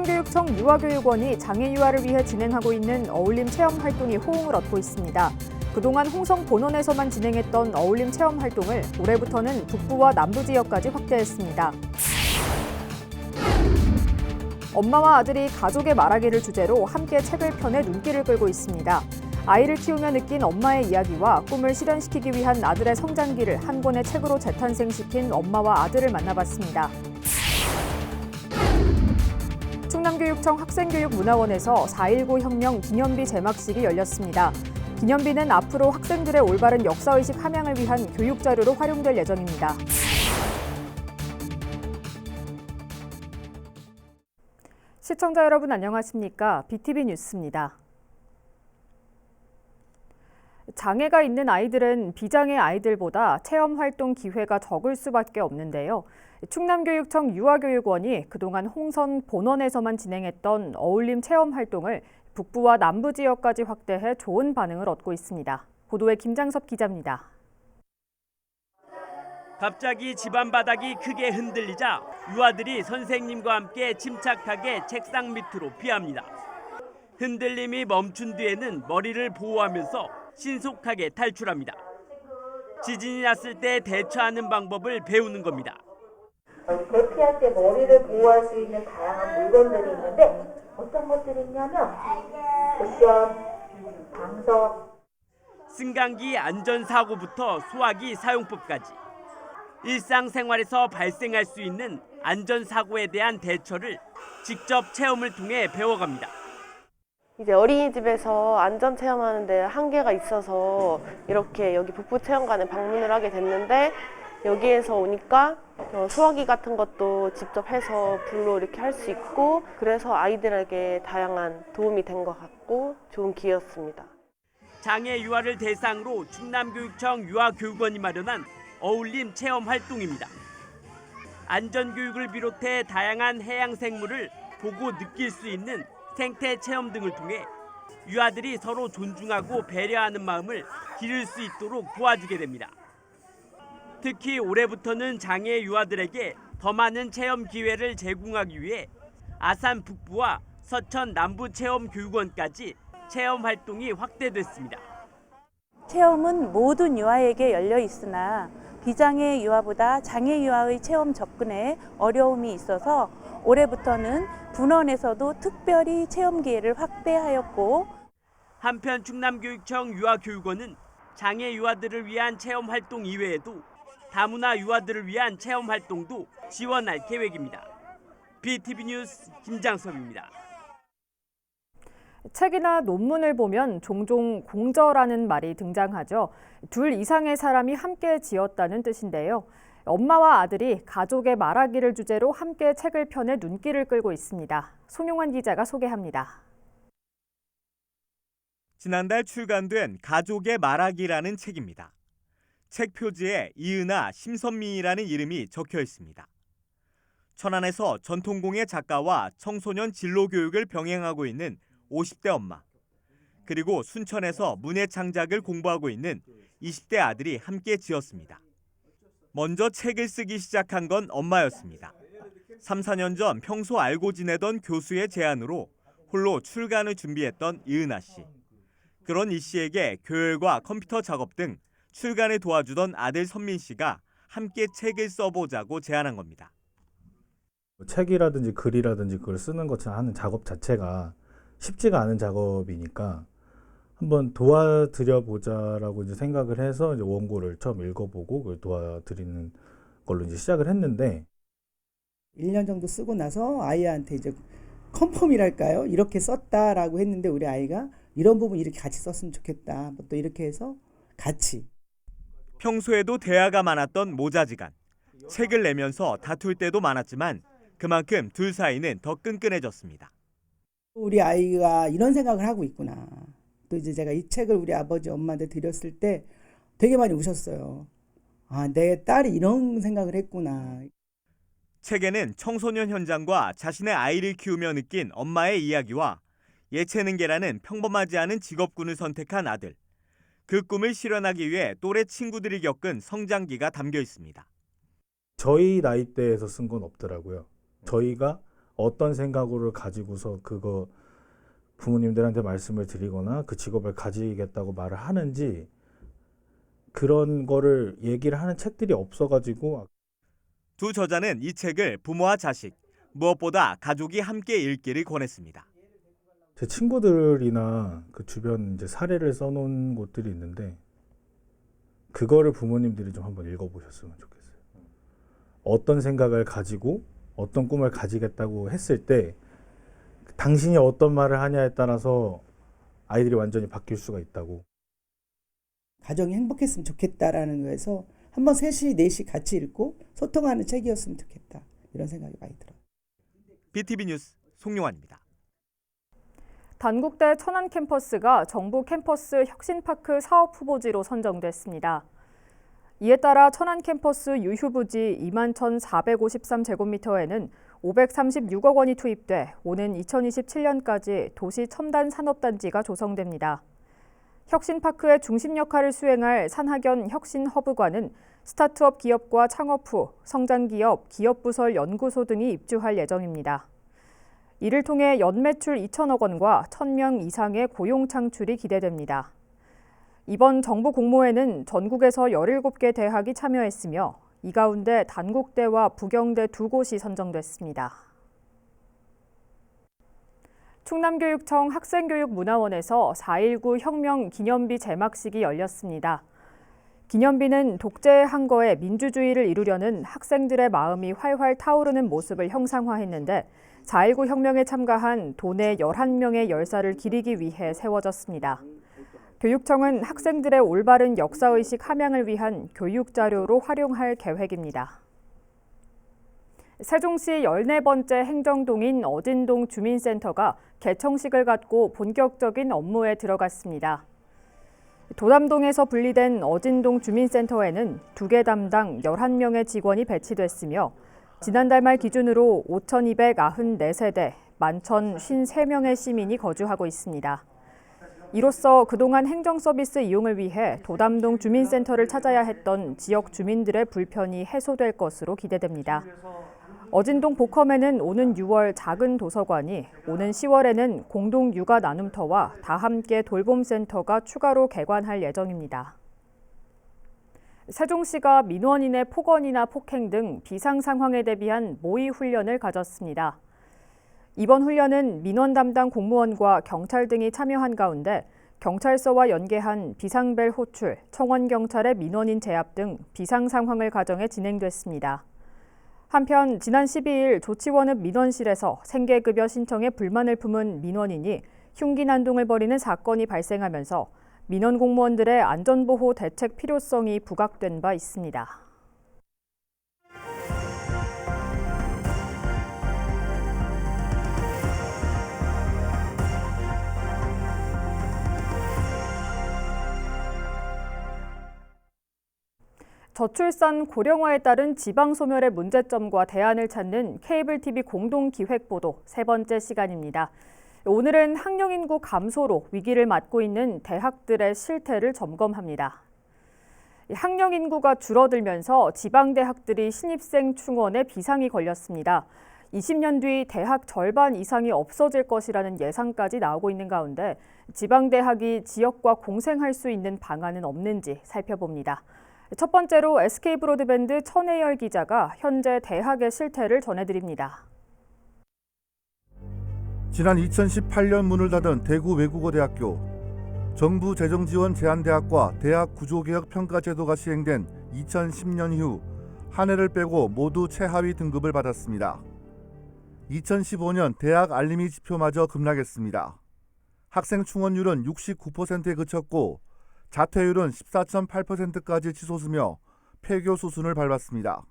충남교육청 유아교육원이 장애 유아를 위해 진행하고 있는 어울림 체험 활동이 호응을 얻고 있습니다. 그동안 홍성 본원에서만 진행했던 어울림 체험 활동을 올해부터는 북부와 남부 지역까지 확대했습니다. 엄마와 아들이 가족의 말하기를 주제로 함께 책을 펴내 눈길을 끌고 있습니다. 아이를 키우며 느낀 엄마의 이야기와 꿈을 실현시키기 위한 아들의 성장기를 한 권의 책으로 재탄생시킨 엄마와 아들을 만나봤습니다. 충남교육청 학생교육문화원에서 4.19 혁명 기념비 제막식이 열렸습니다. 기념비는 앞으로 학생들의 올바른 역사의식 함양을 위한 교육자료로 활용될 예정입니다. 시청자 여러분 안녕하십니까? BTV 뉴스입니다. 장애가 있는 아이들은 비장애 아이들보다 체험활동 기회가 적을 수밖에 없는데요. 충남교육청 유아교육원이 그동안 홍성 본원에서만 진행했던 어울림 체험활동을 북부와 남부 지역까지 확대해 좋은 반응을 얻고 있습니다. 보도에 김장섭 기자입니다. 갑자기 집안 바닥이 크게 흔들리자 유아들이 선생님과 함께 침착하게 책상 밑으로 피합니다. 흔들림이 멈춘 뒤에는 머리를 보호하면서 신속하게 탈출합니다. 지진이 났을 때 대처하는 방법을 배우는 겁니다. 대피할 때 머리를 보호할 수 있는 다양한 물건들이 있는데 어떤 것들이 있냐면 쿠션, 방석, 승강기 안전사고부터 소화기 사용법까지 일상생활에서 발생할 수 있는 안전사고에 대한 대처를 직접 체험을 통해 배워갑니다. 이제 어린이집에서 안전 체험하는데 한계가 있어서 이렇게 여기 북부체험관에 방문을 하게 됐는데 여기에서 오니까 소화기 같은 것도 직접 해서 불로 이렇게 할 수 있고 그래서 아이들에게 다양한 도움이 된 것 같고 좋은 기회였습니다. 장애 유아를 대상으로 충남교육청 유아교육원이 마련한 어울림 체험 활동입니다. 안전교육을 비롯해 다양한 해양 생물을 보고 느낄 수 있는 생태 체험 등을 통해 유아들이 서로 존중하고 배려하는 마음을 기를 수 있도록 도와주게 됩니다. 특히 올해부터는 장애 유아들에게 더 많은 체험 기회를 제공하기 위해 아산 북부와 서천 남부 체험 교육원까지 체험 활동이 확대됐습니다. 체험은 모든 유아에게 열려 있으나 비장애 유아보다 장애 유아의 체험 접근에 어려움이 있어서 올해부터는 분원에서도 특별히 체험 기회를 확대하였고 한편 충남교육청 유아교육원은 장애 유아들을 위한 체험 활동 이외에도 다문화 유아들을 위한 체험 활동도 지원할 계획입니다. BTV 뉴스 김장섭입니다. 책이나 논문을 보면 종종 공저라는 말이 등장하죠. 둘 이상의 사람이 함께 지었다는 뜻인데요. 엄마와 아들이 가족의 말하기를 주제로 함께 책을 펴내 눈길을 끌고 있습니다. 송용환 기자가 소개합니다. 지난달 출간된 가족의 말하기라는 책입니다. 책 표지에 이은아, 심선미이라는 이름이 적혀 있습니다. 천안에서 전통공예 작가와 청소년 진로 교육을 병행하고 있는 50대 엄마, 그리고 순천에서 문예 창작을 공부하고 있는 20대 아들이 함께 지었습니다. 먼저 책을 쓰기 시작한 건 엄마였습니다. 3, 4년 전 평소 알고 지내던 교수의 제안으로 홀로 출간을 준비했던 이은아 씨. 그런 이 씨에게 교열과 컴퓨터 작업 등 출간을 도와주던 아들 선민 씨가 함께 책을 써보자고 제안한 겁니다. 책이라든지 글이라든지 그걸 쓰는 것처럼 하는 작업 자체가 쉽지가 않은 작업이니까 한번 도와드려 보자라고 이제 생각을 해서 이제 원고를 처음 읽어보고 그걸 도와드리는 걸로 이제 시작을 했는데 1년 정도 쓰고 나서 아이한테 이제 컨펌이랄까요? 이렇게 썼다라고 했는데 우리 아이가 이런 부분 이렇게 같이 썼으면 좋겠다. 또 이렇게 해서 같이. 평소에도 대화가 많았던 모자지간. 책을 내면서 다툴 때도 많았지만 그만큼 둘 사이는 더 끈끈해졌습니다. 우리 아이가 이런 생각을 하고 있구나. 또 이제 제가 이 책을 우리 아버지 엄마한테 드렸을 때 되게 많이 우셨어요. 아, 내 딸이 이런 생각을 했구나. 책에는 청소년 현장과 자신의 아이를 키우며 느낀 엄마의 이야기와 예체능계라는 평범하지 않은 직업군을 선택한 아들, 그 꿈을 실현하기 위해 또래 친구들이 겪은 성장기가 담겨 있습니다. 저희 나이대에서 쓴 건 없더라고요. 저희가 어떤 생각으로 가지고서 그거 부모님들한테 말씀을 드리거나 그 직업을 가지겠다고 말을 하는지 그런 거를 얘기를 하는 책들이 없어가지고. 두 저자는 이 책을 부모와 자식, 무엇보다 가족이 함께 읽기를 권했습니다. 제 친구들이나 그 주변 이제 사례를 써놓은 곳들이 있는데 그거를 부모님들이 좀 한번 읽어보셨으면 좋겠어요. 어떤 생각을 가지고 어떤 꿈을 가지겠다고 했을 때 당신이 어떤 말을 하냐에 따라서 아이들이 완전히 바뀔 수가 있다고. 가정이 행복했으면 좋겠다라는 거에서 한번 셋이 넷이 같이 읽고 소통하는 책이었으면 좋겠다. 이런 생각이 많이 들어요. BTV 뉴스 송용환입니다. 단국대 천안 캠퍼스가 정부 캠퍼스 혁신파크 사업 후보지로 선정됐습니다. 이에 따라 천안 캠퍼스 유휴부지 21,453제곱미터에는 536억 원이 투입돼 오는 2027년까지 도시 첨단 산업단지가 조성됩니다. 혁신파크의 중심 역할을 수행할 산학연 혁신허브관은 스타트업 기업과 창업 후 성장기업, 기업부설 연구소 등이 입주할 예정입니다. 이를 통해 연매출 2천억 원과 1,000명 이상의 고용 창출이 기대됩니다. 이번 정부 공모에는 전국에서 17개 대학이 참여했으며 이 가운데 단국대와 부경대 두 곳이 선정됐습니다. 충남교육청 학생교육문화원에서 4.19 혁명 기념비 제막식이 열렸습니다. 기념비는 독재의 항거에 민주주의를 이루려는 학생들의 마음이 활활 타오르는 모습을 형상화했는데 4.19 혁명에 참가한 도내 11명의 열사를 기리기 위해 세워졌습니다. 교육청은 학생들의 올바른 역사의식 함양을 위한 교육자료로 활용할 계획입니다. 세종시 14번째 행정동인 어진동 주민센터가 개청식을 갖고 본격적인 업무에 들어갔습니다. 도담동에서 분리된 어진동 주민센터에는 2개 담당 11명의 직원이 배치됐으며 지난달 말 기준으로 5,294세대 11,053명의 시민이 거주하고 있습니다. 이로써 그동안 행정서비스 이용을 위해 도담동 주민센터를 찾아야 했던 지역 주민들의 불편이 해소될 것으로 기대됩니다. 어진동 복컴에는 오는 6월 작은 도서관이, 오는 10월에는 공동 육아 나눔터와 다함께 돌봄센터가 추가로 개관할 예정입니다. 세종시가 민원인의 폭언이나 폭행 등 비상 상황에 대비한 모의 훈련을 가졌습니다. 이번 훈련은 민원 담당 공무원과 경찰 등이 참여한 가운데 경찰서와 연계한 비상벨 호출, 청원경찰의 민원인 제압 등 비상 상황을 가정해 진행됐습니다. 한편 지난 12일 조치원읍 민원실에서 생계급여 신청에 불만을 품은 민원인이 흉기 난동을 벌이는 사건이 발생하면서 민원 공무원들의 안전보호 대책 필요성이 부각된 바 있습니다. 저출산 고령화에 따른 지방소멸의 문제점과 대안을 찾는 케이블 TV 공동기획보도 세 번째 시간입니다. 오늘은 학령인구 감소로 위기를 맞고 있는 대학들의 실태를 점검합니다. 학령인구가 줄어들면서 지방대학들이 신입생 충원에 비상이 걸렸습니다. 20년 뒤 대학 절반 이상이 없어질 것이라는 예상까지 나오고 있는 가운데 지방대학이 지역과 공생할 수 있는 방안은 없는지 살펴봅니다. 첫 번째로 SK브로드밴드 천혜열 기자가 현재 대학의 실태를 전해드립니다. 지난 2018년 문을 닫은 대구 외국어대학교. 정부 재정지원 제한대학과 대학 구조개혁 평가제도가 시행된 2010년 이후 한 해를 빼고 모두 최하위 등급을 받았습니다. 2015년 대학 알림이 지표마저 급락했습니다. 학생 충원율은 69%에 그쳤고 자퇴율은 14.8%까지 치솟으며 폐교 수순을 밟았습니다.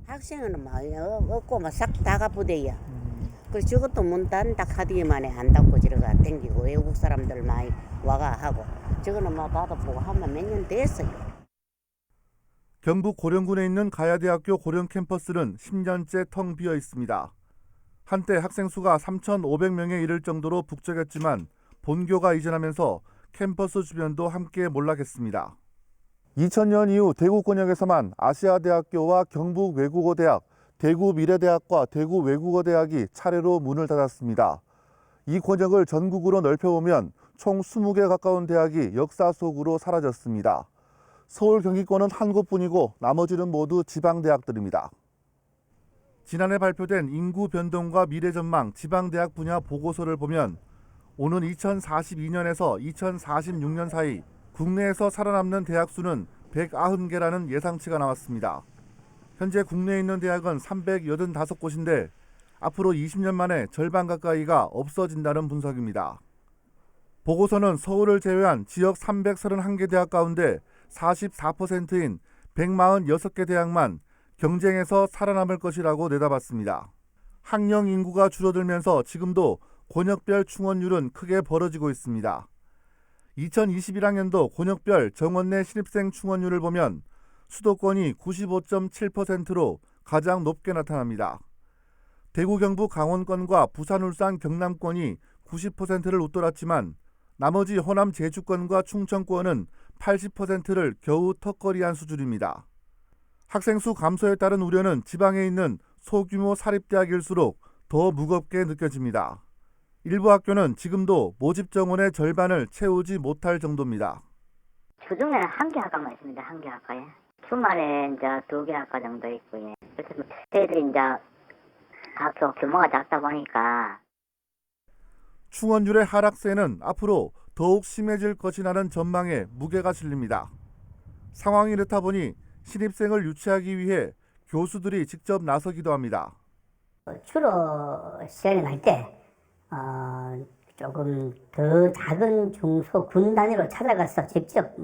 학생은 없고 싹 다 가부대야. 그래서 저것도 문 닫는다 카드만에 안 닫고 저러가 댕기고 외국 사람들 많이 와가 하고 저거는 나도 보고 하면 몇 년 됐어요. 경북 고령군에 있는 가야대학교 고령 캠퍼스는 10년째 텅 비어 있습니다. 한때 학생 수가 3,500명에 이를 정도로 북적였지만 본교가 이전하면서 캠퍼스 주변도 함께 몰락했습니다. 2000년 이후 대구권역에서만 아시아대학교와 경북외국어대학, 대구 미래대학과 대구 외국어대학이 차례로 문을 닫았습니다. 이 권역을 전국으로 넓혀보면 총 20개 가까운 대학이 역사 속으로 사라졌습니다. 서울 경기권은 한 곳뿐이고 나머지는 모두 지방대학들입니다. 지난해 발표된 인구 변동과 미래 전망 지방대학 분야 보고서를 보면 오는 2042년에서 2046년 사이 국내에서 살아남는 대학 수는 190개라는 예상치가 나왔습니다. 현재 국내에 있는 대학은 385곳인데 앞으로 20년 만에 절반 가까이가 없어진다는 분석입니다. 보고서는 서울을 제외한 지역 331개 대학 가운데 44%인 146개 대학만 경쟁에서 살아남을 것이라고 내다봤습니다. 학령 인구가 줄어들면서 지금도 권역별 충원율은 크게 벌어지고 있습니다. 2021학년도 권역별 정원 내 신입생 충원율을 보면 수도권이 95.7%로 가장 높게 나타납니다. 대구, 경북, 강원권과 부산, 울산, 경남권이 90%를 웃돌았지만 나머지 호남, 제주권과 충청권은 80%를 겨우 턱걸이한 수준입니다. 학생 수 감소에 따른 우려는 지방에 있는 소규모 사립대학일수록 더 무겁게 느껴집니다. 일부 학교는 지금도 모집 정원의 절반을 채우지 못할 정도입니다. 주중에는 한 개 학과만 있습니다. 한 개 학과에. 주말에 이제 2개 학과 정도 있고요. 그래서 애들이 이제 학교 규모가 작다 보니까 충원율의 하락세는 앞으로 더욱 심해질 것이라는 전망에 무게가 실립니다. 상황이 이렇다 보니 신입생을 유치하기 위해 교수들이 직접 나서기도 합니다. 주로 시간이 날 때 조금 더 작은 중소 군 단위로 찾아가서 직접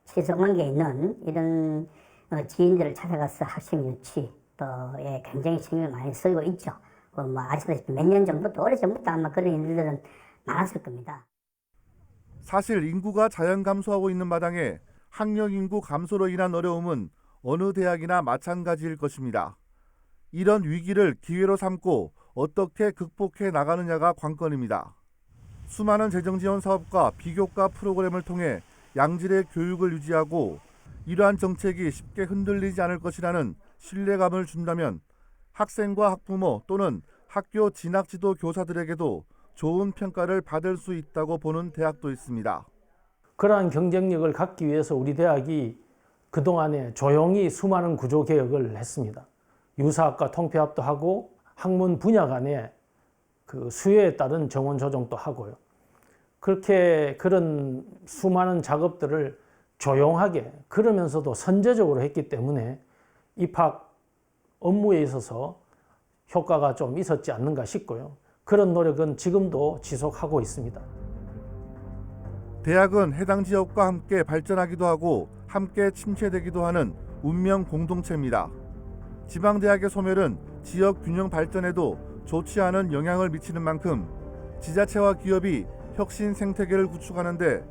치성관계에 있는 이런 지인들을 찾아가서 학생 유치에 굉장히 신경을 많이 쓰고 있죠. 아시다시피 몇 년 전부터 오래전부터 아마 그런 일들은 많았을 겁니다. 사실 인구가 자연 감소하고 있는 마당에 학령 인구 감소로 인한 어려움은 어느 대학이나 마찬가지일 것입니다. 이런 위기를 기회로 삼고 어떻게 극복해 나가느냐가 관건입니다. 수많은 재정 지원 사업과 비교과 프로그램을 통해 양질의 교육을 유지하고 이러한 정책이 쉽게 흔들리지 않을 것이라는 신뢰감을 준다면 학생과 학부모 또는 학교 진학지도 교사들에게도 좋은 평가를 받을 수 있다고 보는 대학도 있습니다. 그러한 경쟁력을 갖기 위해서 우리 대학이 그동안에 조용히 수많은 구조 개혁을 했습니다. 유사학과 통폐합도 하고 학문 분야 간에 그 수요에 따른 정원 조정도 하고요. 그렇게 그런 수많은 작업들을 조용하게 그러면서도 선제적으로 했기 때문에 입학 업무에 있어서 효과가 좀 있었지 않는가 싶고요. 그런 노력은 지금도 지속하고 있습니다. 대학은 해당 지역과 함께 발전하기도 하고 함께 침체되기도 하는 운명 공동체입니다. 지방대학의 소멸은 지역 균형 발전에도 좋지 않은 영향을 미치는 만큼 지자체와 기업이 혁신 생태계를 구축하는 데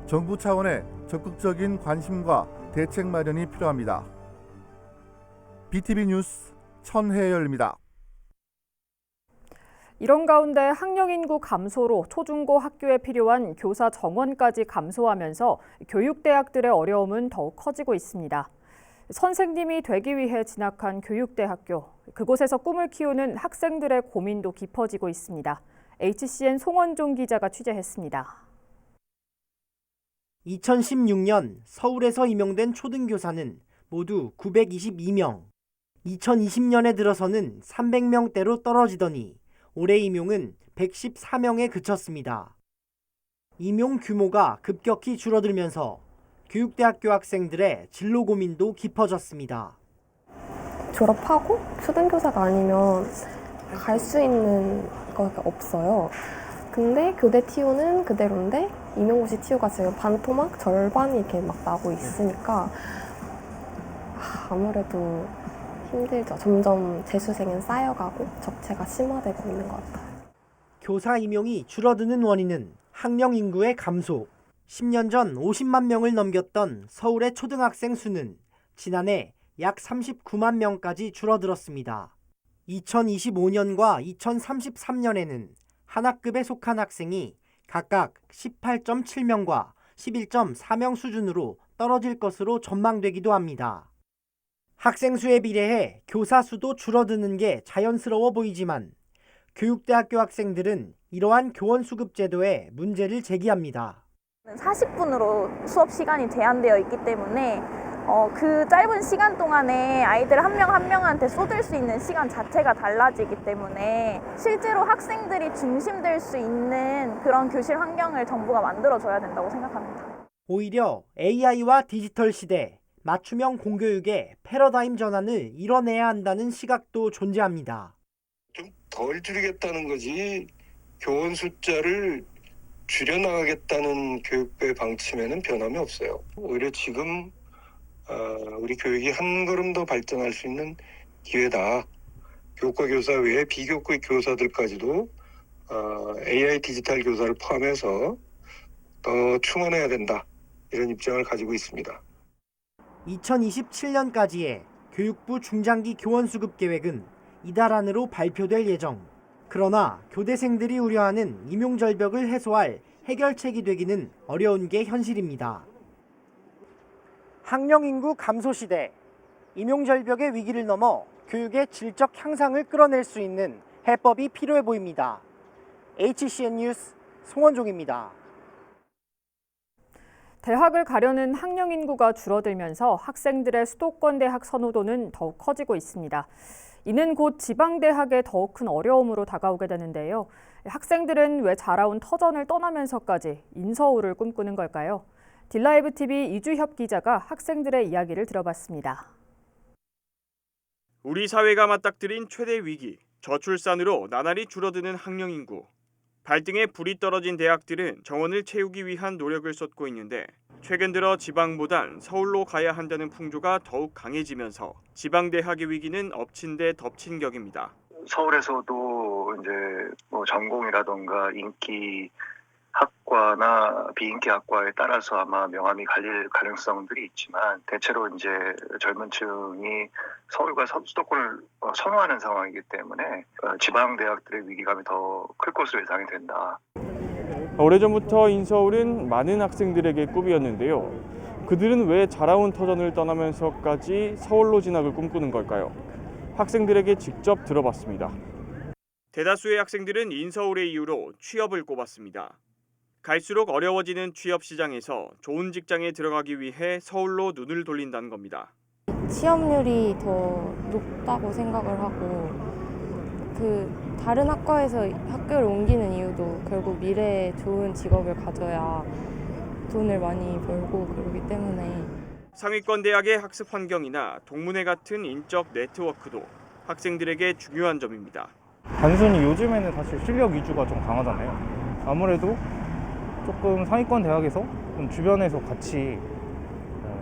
정부 차원의 적극적인 관심과 대책 마련이 필요합니다. BTV 뉴스 천혜열입니다. 이런 가운데 학령 인구 감소로 초중고 학교에 필요한 교사 정원까지 감소하면서 교육대학들의 어려움은 더욱 커지고 있습니다. 선생님이 되기 위해 진학한 교육대학교, 그곳에서 꿈을 키우는 학생들의 고민도 깊어지고 있습니다. HCN 송원종 기자가 취재했습니다. 2016년 서울에서 임용된 초등교사는 모두 922명, 2020년에 들어서는 300명대로 떨어지더니 올해 임용은 114명에 그쳤습니다. 임용 규모가 급격히 줄어들면서 교육대학교 학생들의 진로 고민도 깊어졌습니다. 졸업하고 초등교사가 아니면 갈 수 있는 거가 없어요. 근데 교대 TU는 그대로인데 임용고시 TU가 지금 반토막 절반이 이렇게 막 나고 있으니까 아무래도 힘들죠. 점점 재수생은 쌓여가고 적체가 심화되고 있는 것 같아요. 교사 임용이 줄어드는 원인은 학령 인구의 감소. 10년 전 50만 명을 넘겼던 서울의 초등학생 수는 지난해 약 39만 명까지 줄어들었습니다. 2025년과 2033년에는 한 학급에 속한 학생이 각각 18.7명과 11.4명 수준으로 떨어질 것으로 전망되기도 합니다. 학생 수에 비례해 교사 수도 줄어드는 게 자연스러워 보이지만 교육대학교 학생들은 이러한 교원 수급 제도에 문제를 제기합니다. 40분으로 수업 시간이 제한되어 있기 때문에 그 짧은 시간 동안에 아이들 한 명 한 명한테 쏟을 수 있는 시간 자체가 달라지기 때문에 실제로 학생들이 중심될 수 있는 그런 교실 환경을 정부가 만들어줘야 된다고 생각합니다. 오히려 AI와 디지털 시대, 맞춤형 공교육의 패러다임 전환을 이뤄내야 한다는 시각도 존재합니다. 좀 덜 줄이겠다는 거지 교원 숫자를 줄여나가겠다는 교육부의 방침에는 변함이 없어요. 오히려 지금 우리 교육이 한 걸음 더 발전할 수 있는 기회다. 교과 교사 외에 비교과 교사들까지도 AI 디지털 교사를 포함해서 더 충원해야 된다. 이런 입장을 가지고 있습니다. 2027년까지의 교육부 중장기 교원 수급 계획은 이달 안으로 발표될 예정. 그러나 교대생들이 우려하는 임용절벽을 해소할 해결책이 되기는 어려운 게 현실입니다. 학령 인구 감소 시대, 임용절벽의 위기를 넘어 교육의 질적 향상을 끌어낼 수 있는 해법이 필요해 보입니다. HCN 뉴스 송원종입니다. 대학을 가려는 학령 인구가 줄어들면서 학생들의 수도권 대학 선호도는 더욱 커지고 있습니다. 이는 곧 지방대학에 더욱 큰 어려움으로 다가오게 되는데요. 학생들은 왜 자라온 터전을 떠나면서까지 인서울을 꿈꾸는 걸까요? 딜라이브 TV 이주협 기자가 학생들의 이야기를 들어봤습니다. 우리 사회가 맞닥뜨린 최대 위기, 저출산으로 나날이 줄어드는 학령 인구. 발등에 불이 떨어진 대학들은 정원을 채우기 위한 노력을 쏟고 있는데 최근 들어 지방보단 서울로 가야 한다는 풍조가 더욱 강해지면서 지방대학의 위기는 엎친 데 덮친 격입니다. 서울에서도 이제 뭐 전공이라던가 인기 학과나 비인기 학과에 따라서 아마 명암이 갈릴 가능성들이 있지만 대체로 이제 젊은 층이 서울과 수도권을 선호하는 상황이기 때문에 지방 대학들의 위기감이 더 클 것으로 예상이 된다. 오래전부터 인서울은 많은 학생들에게 꿈이었는데요. 그들은 왜 자라온 터전을 떠나면서까지 서울로 진학을 꿈꾸는 걸까요? 학생들에게 직접 들어봤습니다. 대다수의 학생들은 인서울의 이유로 취업을 꼽았습니다. 갈수록 어려워지는 취업 시장에서 좋은 직장에 들어가기 위해 서울로 눈을 돌린다는 겁니다. 취업률이 더 높다고 생각을 하고 다른 학과에서 학교를 옮기는 이유도 결국 미래에 좋은 직업을 가져야 돈을 많이 벌고 그러기 때문에 상위권 대학의 학습 환경이나 동문회 같은 인적 네트워크도 학생들에게 중요한 점입니다. 단순히 요즘에는 사실 실력 위주가 좀 강하잖아요. 아무래도 조금 상위권 대학에서 좀 주변에서 같이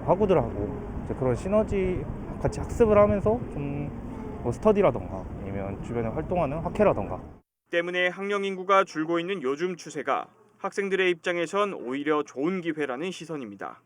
학우들하고 그런 시너지 같이 학습을 하면서 좀 스터디라던가 아니면 주변에 활동하는 학회라던가 때문에 학령 인구가 줄고 있는 요즘 추세가 학생들의 입장에선 오히려 좋은 기회라는 시선입니다.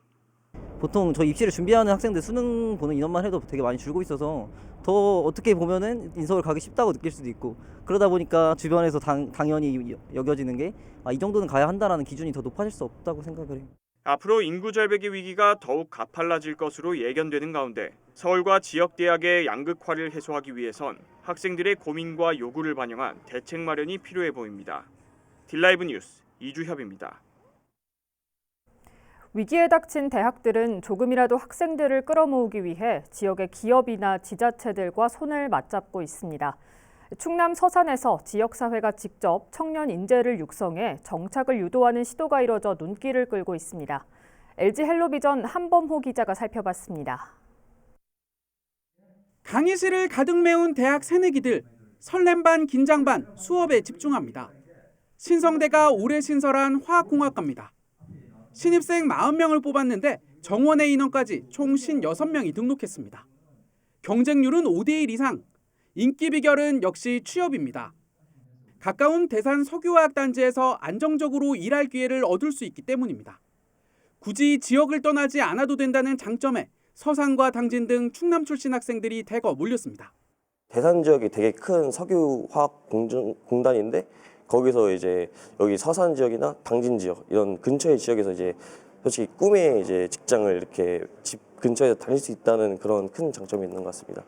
보통 저 입시를 준비하는 학생들 수능 보는 인원만 해도 되게 많이 줄고 있어서 더 어떻게 보면은 인서울 가기 쉽다고 느낄 수도 있고 그러다 보니까 주변에서 당연히 여겨지는 게 이 정도는 가야 한다라는 기준이 더 높아질 수 없다고 생각을 해요. 앞으로 인구 절벽의 위기가 더욱 가팔라질 것으로 예견되는 가운데 서울과 지역 대학의 양극화를 해소하기 위해선 학생들의 고민과 요구를 반영한 대책 마련이 필요해 보입니다. 딜라이브 뉴스 이주협입니다. 위기에 닥친 대학들은 조금이라도 학생들을 끌어모으기 위해 지역의 기업이나 지자체들과 손을 맞잡고 있습니다. 충남 서산에서 지역사회가 직접 청년 인재를 육성해 정착을 유도하는 시도가 이뤄져 눈길을 끌고 있습니다. LG 헬로비전 한범호 기자가 살펴봤습니다. 강의실을 가득 메운 대학 새내기들, 설렘 반 긴장 반 수업에 집중합니다. 신성대가 올해 신설한 화학공학과입니다. 신입생 40명을 뽑았는데 정원의 인원까지 총 56명이 등록했습니다. 경쟁률은 5대1 이상, 인기 비결은 역시 취업입니다. 가까운 대산 석유화학단지에서 안정적으로 일할 기회를 얻을 수 있기 때문입니다. 굳이 지역을 떠나지 않아도 된다는 장점에 서산과 당진 등 충남 출신 학생들이 대거 몰렸습니다. 대산 지역이 되게 큰 석유화학공단인데 거기서 이제 여기 서산 지역이나 당진 지역 이런 근처의 지역에서 이제 솔직히 꿈의 이제 직장을 이렇게 집 근처에 다닐 수 있다는 그런 큰 장점이 있는 것 같습니다.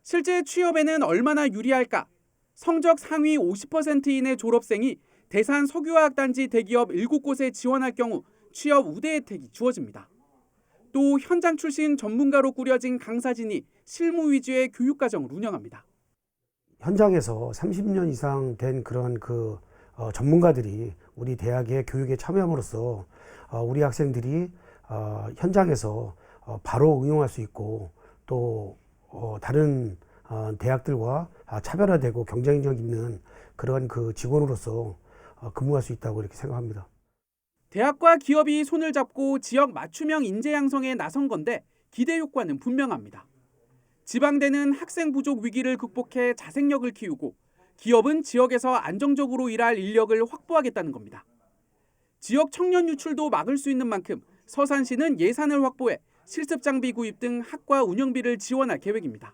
실제 취업에는 얼마나 유리할까? 성적 상위 50% 이내 졸업생이 대산 석유화학단지 대기업 7곳에 지원할 경우 취업 우대 혜택이 주어집니다. 또 현장 출신 전문가로 꾸려진 강사진이 실무 위주의 교육과정을 운영합니다. 현장에서 30년 이상 된 그런 전문가들이 우리 대학의 교육에 참여함으로써 우리 학생들이 현장에서 바로 응용할 수 있고 또 다른 대학들과 차별화되고 경쟁력 있는 그런 직원으로서 근무할 수 있다고 이렇게 생각합니다. 대학과 기업이 손을 잡고 지역 맞춤형 인재 양성에 나선 건데 기대 효과는 분명합니다. 지방대는 학생 부족 위기를 극복해 자생력을 키우고 기업은 지역에서 안정적으로 일할 인력을 확보하겠다는 겁니다. 지역 청년 유출도 막을 수 있는 만큼 서산시는 예산을 확보해 실습 장비 구입 등 학과 운영비를 지원할 계획입니다.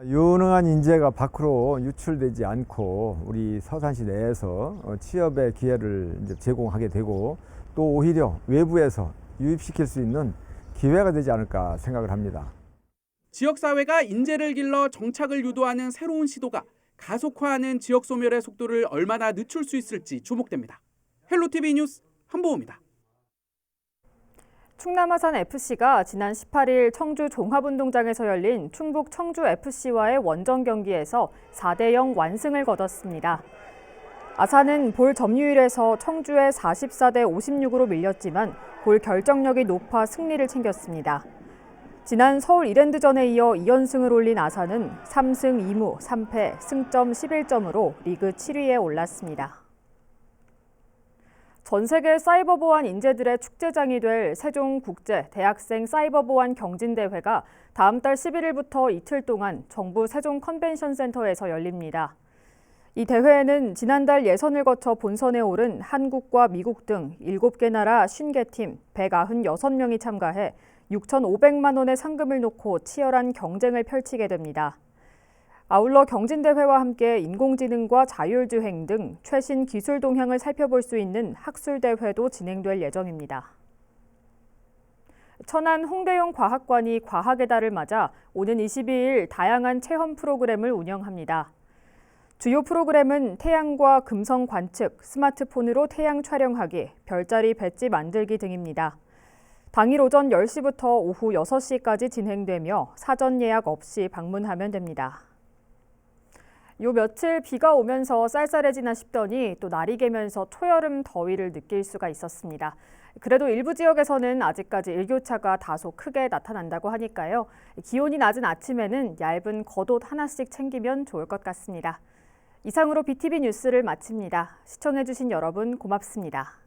유능한 인재가 밖으로 유출되지 않고 우리 서산시 내에서 취업의 기회를 이제 제공하게 되고 또 오히려 외부에서 유입시킬 수 있는 기회가 되지 않을까 생각을 합니다. 지역사회가 인재를 길러 정착을 유도하는 새로운 시도가 가속화하는 지역 소멸의 속도를 얼마나 늦출 수 있을지 주목됩니다. 헬로티비 뉴스 한보호입니다. 충남 아산FC가 지난 18일 청주 종합운동장에서 열린 충북 청주FC와의 원정 경기에서 4대0 완승을 거뒀습니다. 아산은 볼 점유율에서 청주에 44대 56으로 밀렸지만 골 결정력이 높아 승리를 챙겼습니다. 지난 서울 이랜드전에 이어 2연승을 올린 아산은 3승 2무 3패 승점 11점으로 리그 7위에 올랐습니다. 전 세계 사이버 보안 인재들의 축제장이 될 세종국제 대학생 사이버 보안 경진대회가 다음 달 11일부터 이틀 동안 정부 세종 컨벤션 센터에서 열립니다. 이 대회에는 지난달 예선을 거쳐 본선에 오른 한국과 미국 등 7개 나라 50개 팀 196명이 참가해 6,500만 원의 상금을 놓고 치열한 경쟁을 펼치게 됩니다. 아울러 경진대회와 함께 인공지능과 자율주행 등 최신 기술 동향을 살펴볼 수 있는 학술대회도 진행될 예정입니다. 천안 홍대용 과학관이 과학의 달을 맞아 오는 22일 다양한 체험 프로그램을 운영합니다. 주요 프로그램은 태양과 금성 관측, 스마트폰으로 태양 촬영하기, 별자리 배지 만들기 등입니다. 당일 오전 10시부터 오후 6시까지 진행되며 사전 예약 없이 방문하면 됩니다. 요 며칠 비가 오면서 쌀쌀해지나 싶더니 또 날이 개면서 초여름 더위를 느낄 수가 있었습니다. 그래도 일부 지역에서는 아직까지 일교차가 다소 크게 나타난다고 하니까요. 기온이 낮은 아침에는 얇은 겉옷 하나씩 챙기면 좋을 것 같습니다. 이상으로 BTV 뉴스를 마칩니다. 시청해주신 여러분 고맙습니다.